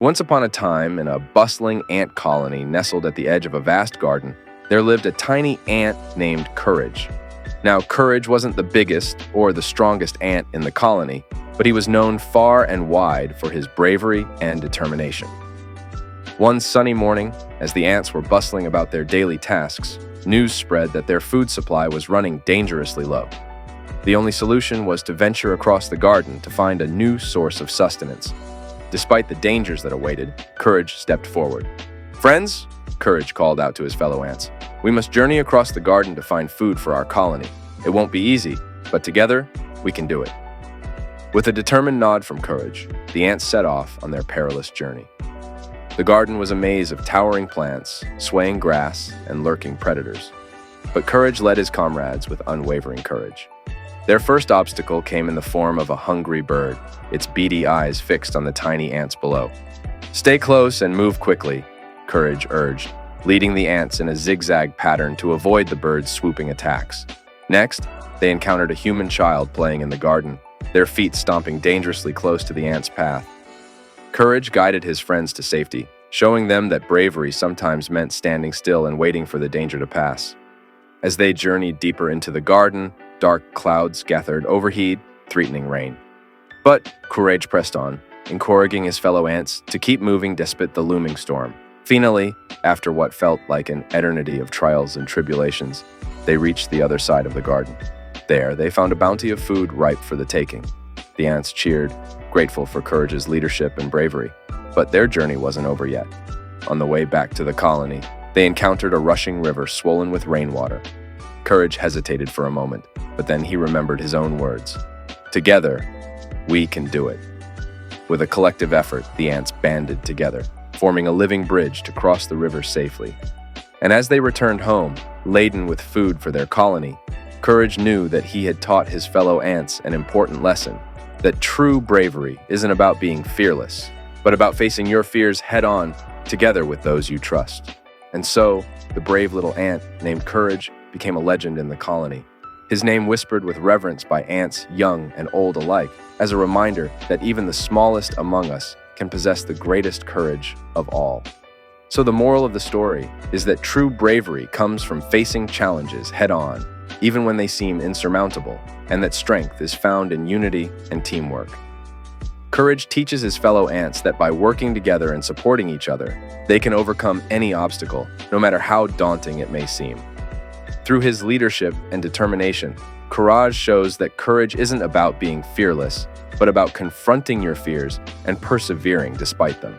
Once upon a time, in a bustling ant colony nestled at the edge of a vast garden, there lived a tiny ant named Courage. Now, Courage wasn't the biggest or the strongest ant in the colony, but he was known far and wide for his bravery and determination. One sunny morning, as the ants were bustling about their daily tasks, news spread that their food supply was running dangerously low. The only solution was to venture across the garden to find a new source of sustenance. Despite the dangers that awaited, Courage stepped forward. "Friends," Courage called out to his fellow ants, "we must journey across the garden to find food for our colony. It won't be easy, but together, we can do it." With a determined nod from Courage, the ants set off on their perilous journey. The garden was a maze of towering plants, swaying grass, and lurking predators. But Courage led his comrades with unwavering courage. Their first obstacle came in the form of a hungry bird, its beady eyes fixed on the tiny ants below. "Stay close and move quickly," Courage urged, leading the ants in a zigzag pattern to avoid the bird's swooping attacks. Next, they encountered a human child playing in the garden, their feet stomping dangerously close to the ants' path. Courage guided his friends to safety, showing them that bravery sometimes meant standing still and waiting for the danger to pass. As they journeyed deeper into the garden, dark clouds gathered overhead, threatening rain. But Courage pressed on, encouraging his fellow ants to keep moving despite the looming storm. Finally, after what felt like an eternity of trials and tribulations, they reached the other side of the garden. There, they found a bounty of food ripe for the taking. The ants cheered, grateful for Courage's leadership and bravery. But their journey wasn't over yet. On the way back to the colony, they encountered a rushing river swollen with rainwater. Courage hesitated for a moment, but then he remembered his own words. "Together, we can do it." With a collective effort, the ants banded together, forming a living bridge to cross the river safely. And as they returned home, laden with food for their colony, Courage knew that he had taught his fellow ants an important lesson, that true bravery isn't about being fearless, but about facing your fears head-on together with those you trust. And so, the brave little ant named Courage became a legend in the colony, his name whispered with reverence by ants young and old alike, as a reminder that even the smallest among us can possess the greatest courage of all. So the moral of the story is that true bravery comes from facing challenges head-on, even when they seem insurmountable, and that strength is found in unity and teamwork. Courage teaches his fellow ants that by working together and supporting each other, they can overcome any obstacle, no matter how daunting it may seem. Through his leadership and determination, Courage shows that courage isn't about being fearless, but about confronting your fears and persevering despite them.